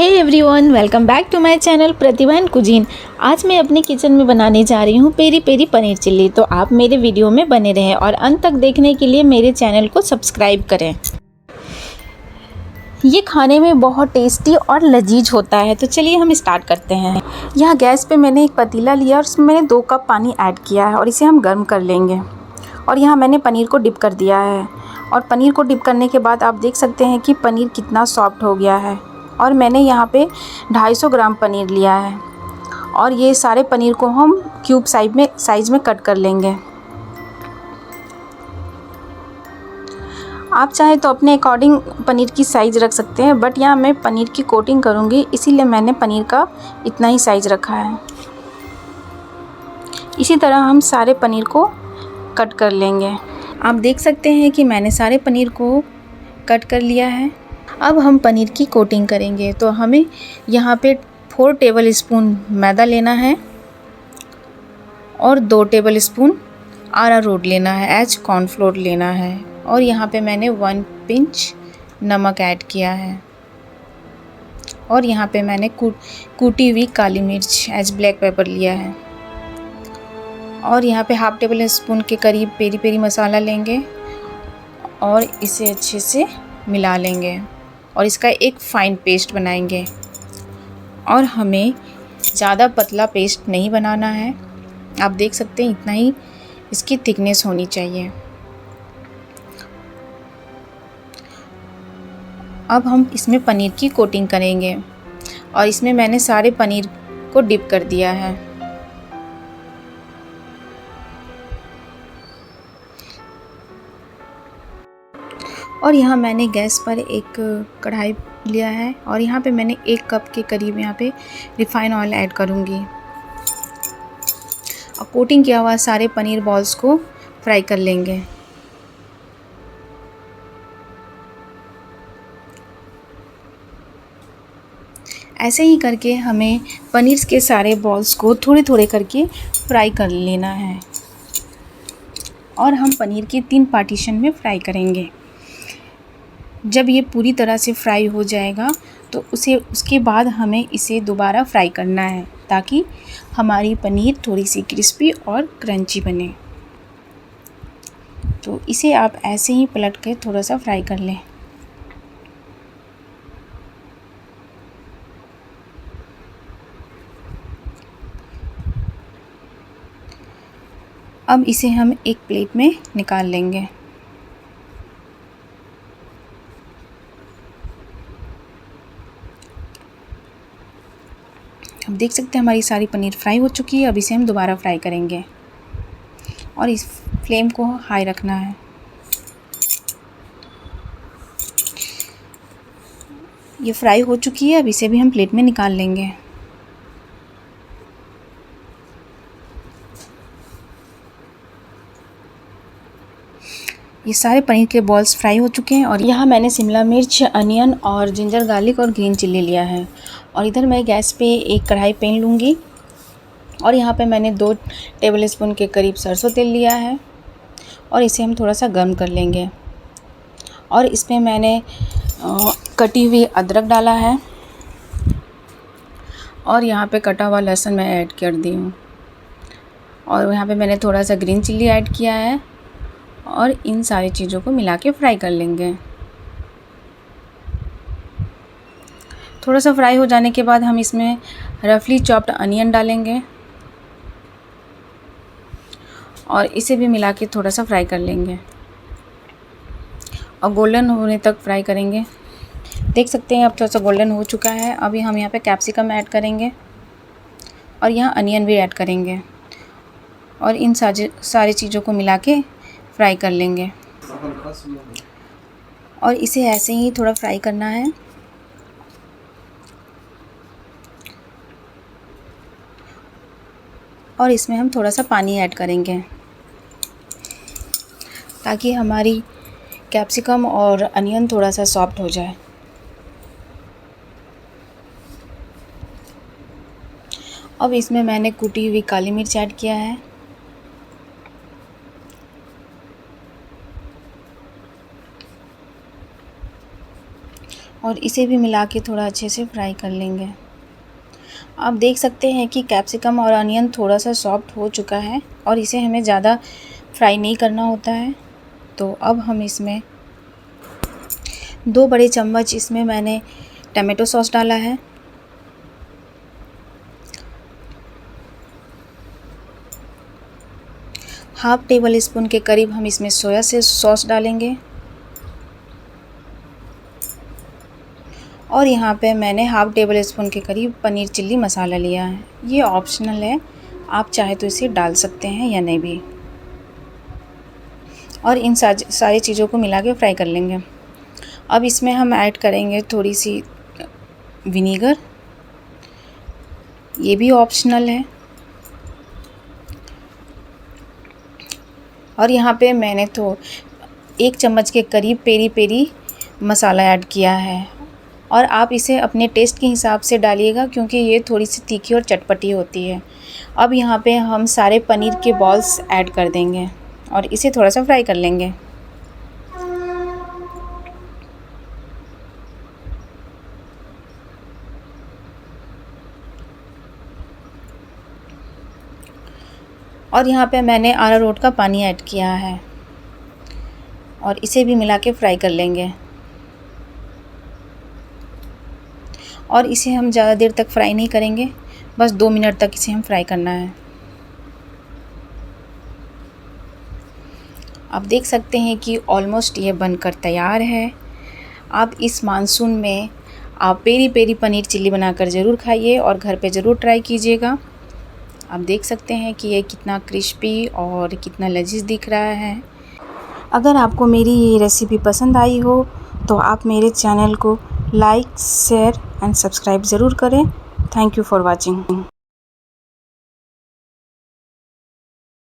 Hey everyone, welcome back to my channel Pratibha and cuisine. आज मैं अपने किचन में बनाने जा रही हूँ पेरी पेरी पनीर चिल्ली। तो आप मेरे वीडियो में बने रहें और अंत तक देखने के लिए मेरे चैनल को सब्सक्राइब करें। ये खाने में बहुत टेस्टी और लजीज होता है। तो चलिए हम स्टार्ट करते हैं। यहाँ गैस पे मैंने एक पतीला लिया और उसमें मैंने 2 कप पानी ऐड किया है और इसे हम गर्म कर लेंगे। और यहाँ मैंने पनीर को डिप कर दिया है और पनीर को डिप करने के बाद आप देख सकते हैं कि पनीर कितना सॉफ्ट हो गया है। और मैंने यहाँ पे 250 ग्राम पनीर लिया है और ये सारे पनीर को हम क्यूब साइज़ में कट कर लेंगे। आप चाहे तो अपने अकॉर्डिंग पनीर की साइज़ रख सकते हैं, बट यहाँ मैं पनीर की कोटिंग करूँगी इसीलिए मैंने पनीर का इतना ही साइज़ रखा है। इसी तरह हम सारे पनीर को कट कर लेंगे। आप देख सकते हैं कि मैंने सारे पनीर को कट कर लिया है। अब हम पनीर की कोटिंग करेंगे। तो हमें यहाँ पे 4 टेबलस्पून मैदा लेना है और 2 टेबलस्पून अरारोट लेना है, एज कॉर्नफ्लोर लेना है। और यहाँ पे मैंने 1 पिंच नमक ऐड किया है और यहाँ पे मैंने कूटी हुई काली मिर्च एज ब्लैक पेपर लिया है। और यहाँ पे हाफ टेबल स्पून के करीब पेरी पेरी मसाला लेंगे और इसे अच्छे से मिला लेंगे और इसका एक फ़ाइन पेस्ट बनाएंगे। और हमें ज़्यादा पतला पेस्ट नहीं बनाना है, आप देख सकते हैं इतना ही इसकी थिकनेस होनी चाहिए। अब हम इसमें पनीर की कोटिंग करेंगे और इसमें मैंने सारे पनीर को डिप कर दिया है। और यहाँ मैंने गैस पर एक कढ़ाई लिया है और यहाँ पे मैंने 1 कप के करीब यहाँ पे रिफाइन ऑयल ऐड करूँगी और कोटिंग किया हुआ सारे पनीर बॉल्स को फ्राई कर लेंगे। ऐसे ही करके हमें पनीर के सारे बॉल्स को थोड़े थोड़े करके फ्राई कर लेना है और हम पनीर के 3 पार्टीशन में फ्राई करेंगे। जब ये पूरी तरह से फ्राई हो जाएगा तो उसके बाद हमें इसे दोबारा फ्राई करना है ताकि हमारी पनीर थोड़ी सी क्रिस्पी और क्रंची बने। तो इसे आप ऐसे ही पलट के थोड़ा सा फ्राई कर लें। अब इसे हम एक प्लेट में निकाल लेंगे। अब देख सकते हैं हमारी सारी पनीर फ्राई हो चुकी है। अब इसे हम दोबारा फ्राई करेंगे और इस फ्लेम को हाई रखना है। ये फ्राई हो चुकी है, अब इसे भी हम प्लेट में निकाल लेंगे। ये सारे पनीर के बॉल्स फ्राई हो चुके हैं और यहाँ मैंने शिमला मिर्च, अनियन और जिंजर गार्लिक और ग्रीन चिल्ली लिया है। और इधर मैं गैस पे एक कढ़ाई पैन लूँगी और यहाँ पे मैंने 2 टेबलस्पून के करीब सरसों तेल लिया है और इसे हम थोड़ा सा गर्म कर लेंगे। और इसमें मैंने कटी हुई अदरक डाला है और यहाँ पे कटा हुआ लहसुन मैं ऐड कर दी हूँ और यहाँ पे मैंने थोड़ा सा ग्रीन चिल्ली ऐड किया है और इन सारी चीज़ों को मिला के फ्राई कर लेंगे। थोड़ा सा फ्राई हो जाने के बाद हम इसमें रफली चॉप्ड अनियन डालेंगे और इसे भी मिला के थोड़ा सा फ्राई कर लेंगे और गोल्डन होने तक फ्राई करेंगे। देख सकते हैं अब थोड़ा सा गोल्डन हो चुका है। अभी हम यहाँ पे कैप्सिकम ऐड करेंगे और यहाँ अनियन भी ऐड करेंगे और इन सारी चीज़ों को मिला के फ्राई कर लेंगे और इसे ऐसे ही थोड़ा फ्राई करना है। और इसमें हम थोड़ा सा पानी ऐड करेंगे ताकि हमारी कैप्सिकम और अनियन थोड़ा सा सॉफ्ट हो जाए। अब इसमें मैंने कुटी हुई काली मिर्च ऐड किया है और इसे भी मिला के थोड़ा अच्छे से फ्राई कर लेंगे। आप देख सकते हैं कि कैप्सिकम और अनियन थोड़ा सा सॉफ्ट हो चुका है और इसे हमें ज़्यादा फ्राई नहीं करना होता है। तो अब हम इसमें 2 बड़े चम्मच इसमें मैंने टमाटो सॉस डाला है। हाफ टेबल स्पून के करीब हम इसमें सोया सॉस डालेंगे। और यहाँ पे मैंने हाफ टेबल स्पून के करीब पनीर चिल्ली मसाला लिया है। ये ऑप्शनल है, आप चाहे तो इसे डाल सकते हैं या नहीं भी। और इन सारी चीज़ों को मिला के फ्राई कर लेंगे। अब इसमें हम ऐड करेंगे थोड़ी सी विनीगर, ये भी ऑप्शनल है। और यहाँ पे मैंने तो 1 चम्मच के करीब पेरी पेरी मसाला ऐड किया है। और आप इसे अपने टेस्ट के हिसाब से डालिएगा क्योंकि ये थोड़ी सी तीखी और चटपटी होती है। अब यहाँ पे हम सारे पनीर के बॉल्स ऐड कर देंगे और इसे थोड़ा सा फ्राई कर लेंगे। और यहाँ पे मैंने अरारोट का पानी ऐड किया है और इसे भी मिला के फ्राई कर लेंगे। और इसे हम ज़्यादा देर तक फ्राई नहीं करेंगे, बस 2 मिनट तक इसे हम फ्राई करना है। आप देख सकते हैं कि ऑलमोस्ट ये बनकर तैयार है। आप इस मानसून में आप पेरी पेरी पनीर चिल्ली बनाकर ज़रूर खाइए और घर पे ज़रूर ट्राई कीजिएगा। आप देख सकते हैं कि ये कितना क्रिस्पी और कितना लजीज दिख रहा है। अगर आपको मेरी ये रेसिपी पसंद आई हो तो आप मेरे चैनल को लाइक, शेयर एंड सब्सक्राइब ज़रूर करें। Thank you for watching.